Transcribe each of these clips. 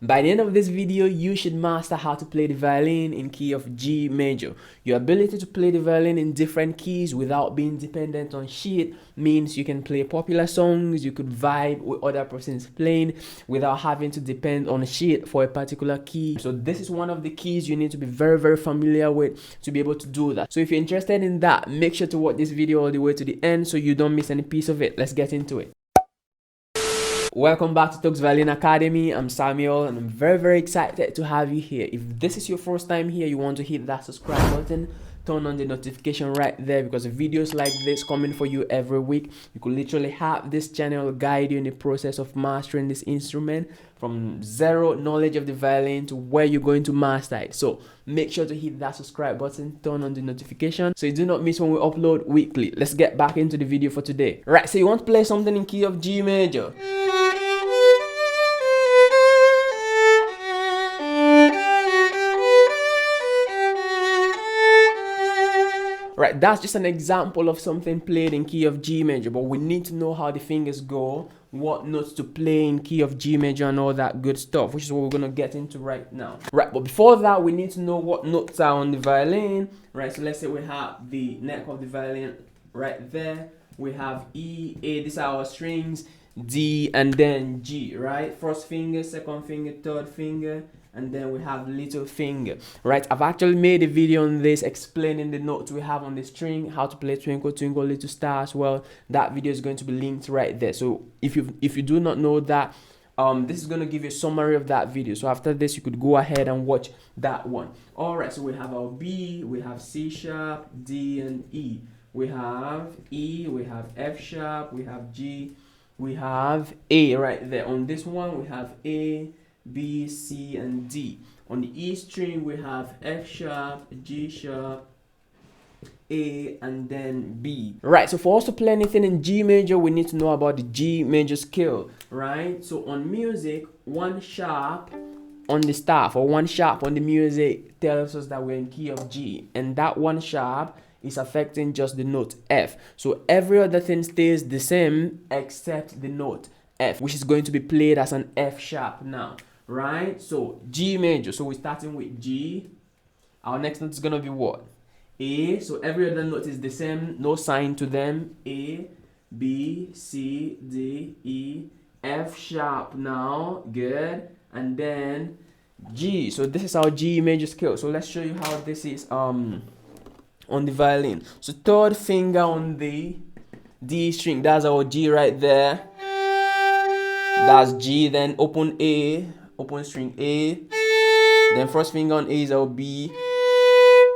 By the end of this video, you should master how to play the violin in key of G major. Your ability to play the violin in different keys without being dependent on sheet means you can play popular songs, you could vibe with other persons playing without having to depend on sheet for a particular key. So this is one of the keys you need to be very familiar with to be able to do that. So if you're interested in that, make sure to watch this video all the way to the end so you don't miss any piece of it. Let's get into it. Welcome back to Toks Violin Academy. I'm Samuel and I'm very excited to have you here. If this is your first time here, you want to hit that subscribe button, turn on the notification right there, because videos like this coming for you every week. You could literally have this channel guide you in the process of mastering this instrument from zero knowledge of the violin to where you're going to master it. So make sure to hit that subscribe button, turn on the notification so you do not miss when we upload weekly. Let's get back into the video for today. Right, so you want to play something in key of G major. Right, that's just an example of something played in key of G major, but we need to know how the fingers go, what notes to play in key of G major and all that good stuff, which is what we're going to get into right now. Right, but before that, we need to know what notes are on the violin. Right, so let's say we have the neck of the violin right there. We have E, A, these are our strings, D, and then G, right? First finger, second finger, third finger, and then we have little finger, right? I've actually made a video on this explaining the notes we have on the string, how to play Twinkle Twinkle Little Star as well. That video is going to be linked right there. So if you do not know that, this is going to give you a summary of that video. So after this, you could go ahead and watch that one. All right, so we have our B, we have C sharp, D, and E. We have E, we have F sharp, we have G, we have A right there. On this one, we have A, B, C, and D. On the E string, we have F sharp, G sharp, A, and then B. Right, so for us to play anything in G major, we need to know about the G major scale, right? So on music, one sharp on the staff or one sharp on the music tells us that we're in key of G, and that one sharp is affecting just the note F. So every other thing stays the same except the note F, which is going to be played as an F sharp now, right? So G major, so we're starting with G. Our next note is going to be what? A. So every other note is the same, no sign to them. A, B, C, D, E, F sharp now, good. And then G. So this is our G major scale. So let's show you how this is on the violin. So third finger on the D string, that's our G right there. That's G. Then open A, open string A. Then first finger on A is our B.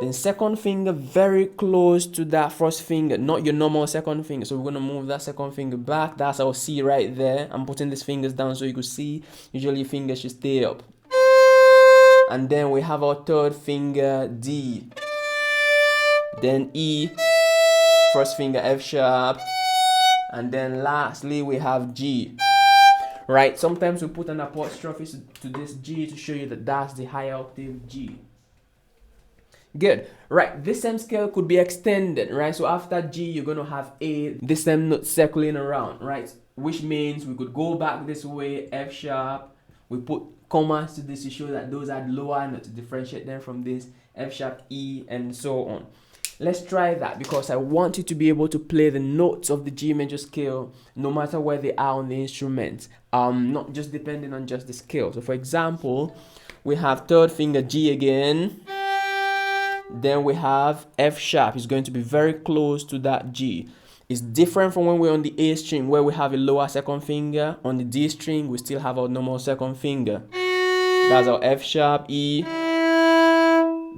Then second finger very close to that first finger, not your normal second finger. So we're gonna move that second finger back. That's our C right there. I'm putting these fingers down so you can see. Usually your fingers should stay up. And then we have our third finger D. Then E, first finger F sharp, and then lastly we have G. Right, sometimes we put an apostrophe to this G to show you that that's the higher octave G. Good. Right, this same scale could be extended, right? So after G, you're going to have A, this same note circling around, right? Which means we could go back this way, F sharp. We put commas to this to show that those are the lower notes, to differentiate them from this, F sharp, E, and so on. Let's try that because I want you to be able to play the notes of the G major scale no matter where they are on the instrument, not just depending on just the scale. So for example, we have third finger G again. Then we have F sharp. It's going to be very close to that G. It's different from when we're on the A string where we have a lower second finger. On the D string, we still have our normal second finger. That's our F sharp, E,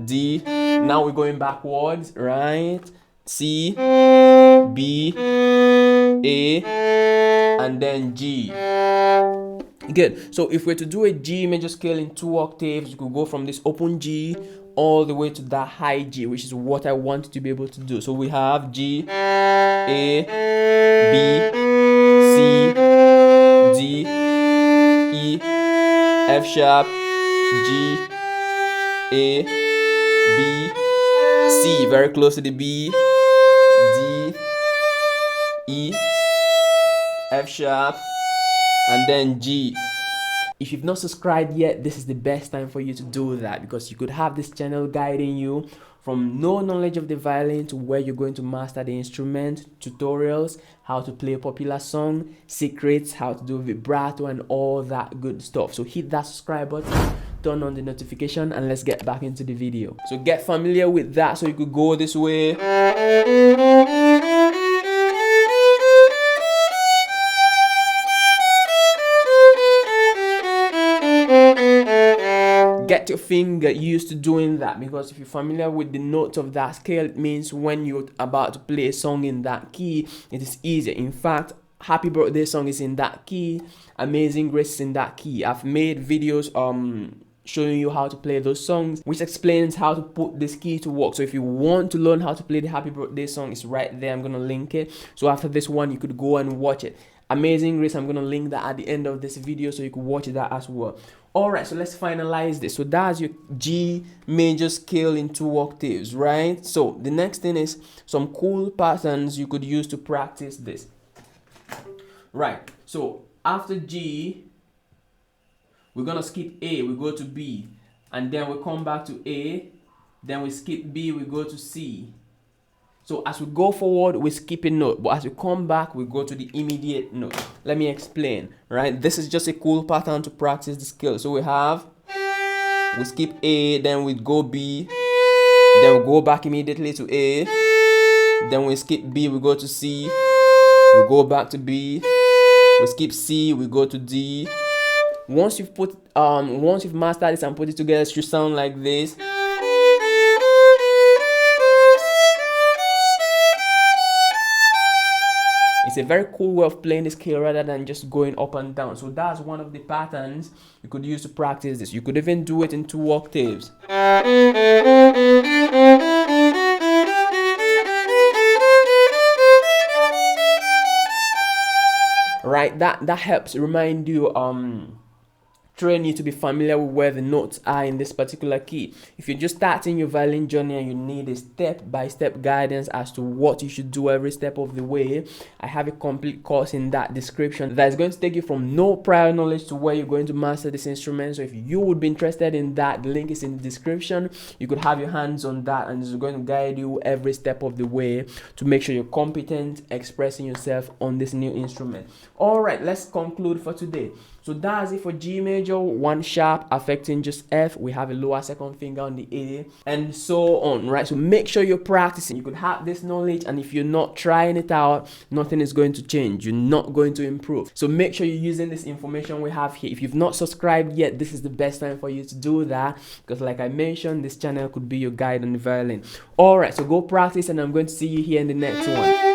D. Now we're going backwards, right? C, B, A, and then G. Good. So if we're to do a G major scale in 2 octaves, you could go from this open G all the way to that high G, which is what I want you to be able to do. So we have G, A, B, C, D, E, F sharp, G, A, B, C, very close to the B, D, E, F sharp, and then G. if you've not subscribed yet, this is the best time for you to do that, because you could have this channel guiding you from no knowledge of the violin to where you're going to master the instrument, tutorials, how to play a popular song, secrets, how to do vibrato, and all that good stuff. So hit that subscribe button, turn on the notification, and let's get back into the video. So get familiar with that so you could go this way. Get your finger used to doing that, because if you're familiar with the notes of that scale, it means when you're about to play a song in that key, it is easier. In fact, Happy Birthday song is in that key, Amazing Grace is in that key. I've made videos showing you how to play those songs, which explains how to put this key to work. So if you want to learn how to play the Happy Birthday song, it's right there. I'm gonna link it. So after this one, you could go and watch it. Amazing Grace, I'm gonna link that at the end of this video so you can watch that as well. Alright, so let's finalize this. So that's your G major scale in 2 octaves, right? So the next thing is some cool patterns you could use to practice this. Right, so after G, we're gonna skip A, we go to B, and then we come back to A, then we skip B, we go to C. So as we go forward, we skip a note, but as we come back, we go to the immediate note. Let me explain, right? This is just a cool pattern to practice the skill. So we skip A, then we go B, then we go back immediately to A, then we skip B, we go to C, we go back to B, we skip C, we go to D. Once you've mastered this and put it together, it should sound like this. It's a very cool way of playing the scale rather than just going up and down. So that's one of the patterns you could use to practice this. You could even do it in 2 octaves. Right, that helps remind you, train you to be familiar with where the notes are in this particular key. If you're just starting your violin journey and you need a step-by-step guidance as to what you should do every step of the way, I have a complete course in that description that is going to take you from no prior knowledge to where you're going to master this instrument. So if you would be interested in that, the link is in the description. You could have your hands on that, and it's going to guide you every step of the way to make sure you're competent expressing yourself on this new instrument. All right, let's conclude for today. So that's it for G major, 1 sharp affecting just F. We have a lower second finger on the A, and so on, right? So make sure you're practicing. You could have this knowledge, and if you're not trying it out, nothing is going to change. You're not going to improve. So make sure you're using this information we have here. If you've not subscribed yet, this is the best time for you to do that, because like I mentioned, this channel could be your guide on the violin. All right, so go practice, and I'm going to see you here in the next one.